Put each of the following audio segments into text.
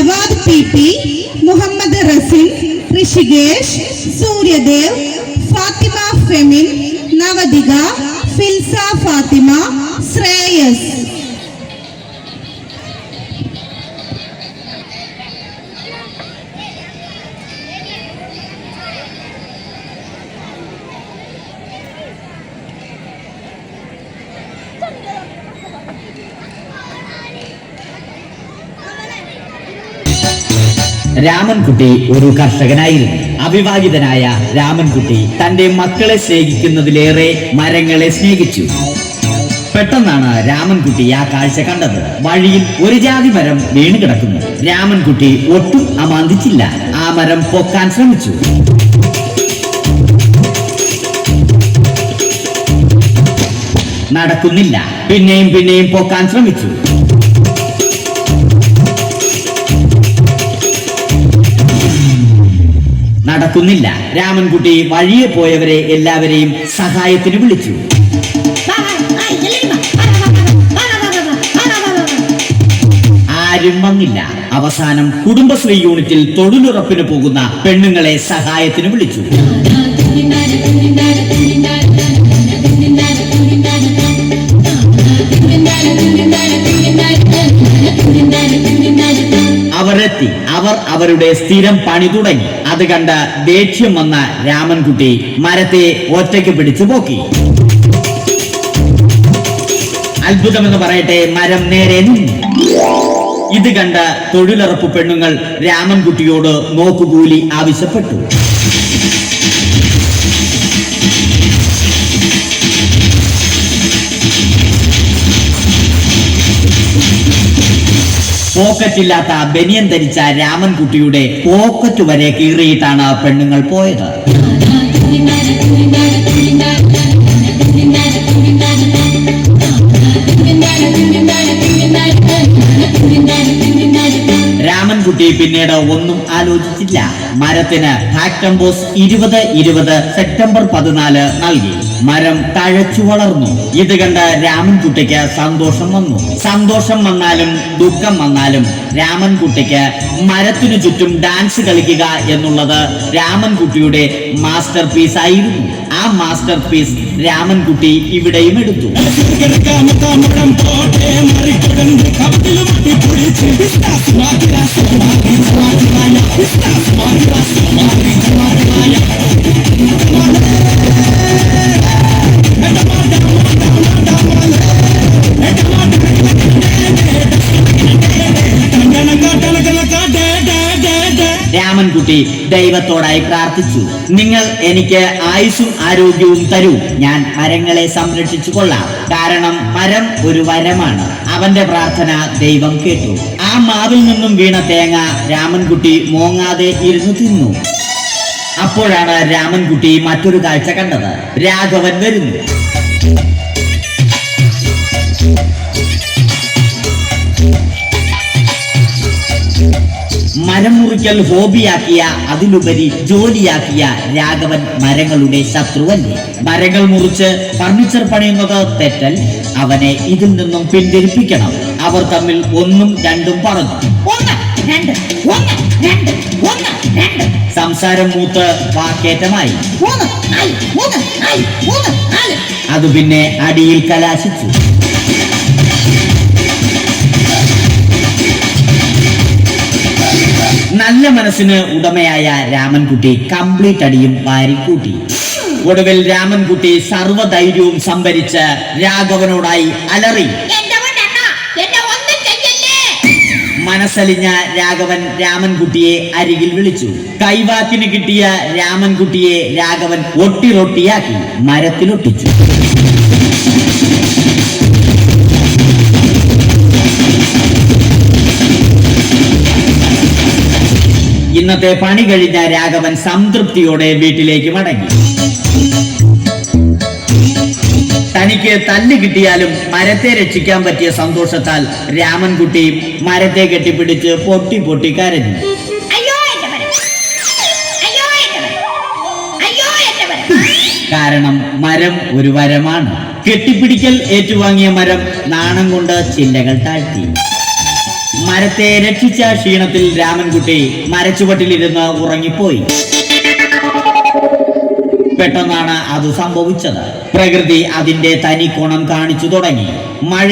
Javad PP, Muhammad റസിൻ, Rishikesh, Suryadev, Fathima Femin, നവദിക, ഫിൽസ Fathima, Shreyas. Ramankutty ഒരു കർഷകനായിരുന്നു. അവിവാഹിതനായ രാമൻകുട്ടി തന്റെ മക്കളെ സ്നേഹിക്കുന്നതിലേറെ മരങ്ങളെ സ്നേഹിച്ചു. പെട്ടെന്നാണ് രാമൻകുട്ടി ആ കാഴ്ച കണ്ടത്. വഴിയിൽ ഒരു ജാതി മരം വീണ് കിടക്കുന്നു. രാമൻകുട്ടി ഒട്ടും അമാന്തിച്ചില്ല. ആ മരം പൊക്കാൻ ശ്രമിച്ചു. നടക്കുന്നില്ല. പിന്നെയും പിന്നെയും പൊക്കാൻ ശ്രമിച്ചു. നടക്കുന്നില്ല. രാമൻകുട്ടി വഴിയെ പോയവരെ എല്ലാവരെയും സഹായത്തിന് വിളിച്ചു. ആരും വന്നില്ല. അവസാനം കുടുംബശ്രീ യൂണിറ്റിൽ തൊഴിലുറപ്പിന് പോകുന്ന പെണ്ണുങ്ങളെ സഹായത്തിന് വിളിച്ചു. അവരെത്തി. അവർ അവരുടെ സ്ഥിരം പണി തുടങ്ങി. അത് കണ്ട ദേഷ്യം വന്ന രാമൻകുട്ടി മരത്തെ ഒറ്റയ്ക്ക് പിടിച്ചു പോക്കി. അത്ഭുതമെന്ന് പറയട്ടെ, മരം നേരെ നിന്നു. ഇത് കണ്ട തൊഴിലുറപ്പ് പെണ്ണുങ്ങൾ രാമൻകുട്ടിയോട് നോക്കുകൂലി ആവശ്യപ്പെട്ടു. പോക്കറ്റില്ലാത്ത ബനിയൻ ധരിച്ച രാമൻകുട്ടിയുടെ പോക്കറ്റ് വരെ കീറിയിട്ടാണ് പെണ്ണുങ്ങൾ പോയത്. രാമൻകുട്ടി പിന്നീട് ഒന്നും ആലോചിച്ചില്ല. മരത്തിന് ഹാക്ടംബോസ് 2020 സെപ്റ്റംബർ 14 നൽകി. മരം തഴച്ചു വളർന്നു. ഇത് കണ്ട രാമൻകുട്ടിക്ക് സന്തോഷം വന്നു. സന്തോഷം വന്നാലും ദുഃഖം വന്നാലും രാമൻകുട്ടിക്ക് മരത്തിനു ചുറ്റും ഡാൻസ് കളിക്കുക എന്നുള്ളത് രാമൻകുട്ടിയുടെ മാസ്റ്റർ പീസ് ആയിരുന്നു. ആ മാസ്റ്റർ പീസ് രാമൻകുട്ടി ഇവിടെയും എടുത്തു. രാമൻകുട്ടി ദൈവത്തോടായി പ്രാർത്ഥിച്ചു. നിങ്ങൾ എനിക്ക് ആയുസ്സും ആരോഗ്യവും തരൂ. ഞാൻ മരങ്ങളെ സംരക്ഷിച്ചു കൊള്ളാം. കാരണം മരം ഒരു വരമാണ്. അവന്റെ പ്രാർത്ഥന ദൈവം കേട്ടു. ആ മാവിൽ നിന്നും വീണ തേങ്ങ രാമൻകുട്ടി മോങ്ങാതെ ഇരുന്നു തിന്നു. അപ്പോഴാണ് രാമൻകുട്ടി മറ്റൊരു കാഴ്ച കണ്ടത്. രാഘവൻ വരുന്നു. മരം മുറിക്കൽ ഹോബിയാക്കിയ, അതിലുപരി ജോലിയാക്കിയ രാഘവൻ മരങ്ങളുടെ ശത്രുവല്ലേ. മരങ്ങൾ മുറിച്ച് ഫർണിച്ചർ പണിയുന്നത് തെറ്റൽ. അവനെ ഇതിൽ നിന്നും പിന്തിരിപ്പിക്കണം. അവർ തമ്മിൽ ഒന്നും രണ്ടും പറഞ്ഞു. സംസാരം മൂത്ത് വാക്കേറ്റമായി. അത് പിന്നെ അടിയിൽ കലാശിച്ചു. നല്ല മനസ്സിന് ഉടമയായ രാമൻകുട്ടി കംപ്ലീറ്റ് അടിയും വാരിക്കൂട്ടി. ഒടുവിൽ രാമൻകുട്ടി സർവ്വധൈര്യവും സംഭരിച്ച് രാഘവനോടായി അലറി. മനസ്സലിഞ്ഞ രാഘവൻ രാമൻകുട്ടിയെ അരികിൽ വിളിച്ചു. കൈവാക്കിന് കിട്ടിയ രാമൻകുട്ടിയെ രാഘവൻ ഒട്ടിറൊട്ടിയാക്കി മരത്തിലൊട്ടിച്ചു. ഇന്നത്തെ പണി കഴിഞ്ഞ രാഘവൻ സംതൃപ്തിയോടെ വീട്ടിലേക്ക് മടങ്ങി. തനിക്ക് തല്ല് കിട്ടിയാലും മരത്തെ രക്ഷിക്കാൻ പറ്റിയ സന്തോഷത്താൽ രാമൻകുട്ടി മരത്തെ കെട്ടിപ്പിടിച്ച് പൊട്ടി പൊട്ടി കരഞ്ഞു. കാരണം മരം ഒരു വരമാണ്. കെട്ടിപ്പിടിക്കൽ ഏറ്റുവാങ്ങിയ മരം നാണം കൊണ്ട് ചില്ലകൾ താഴ്ത്തി. മരത്തെ രക്ഷിച്ച ക്ഷീണത്തിൽ രാമൻകുട്ടി മരച്ചുവട്ടിലിരുന്ന് ഉറങ്ങിപ്പോയി. പെട്ടെന്നാണ് അത് സംഭവിച്ചത്. പ്രകൃതി അതിന്റെ തനി കോണം കാണിച്ചു തുടങ്ങി. മഴ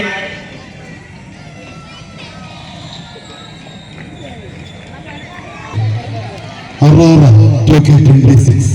Aurora 2026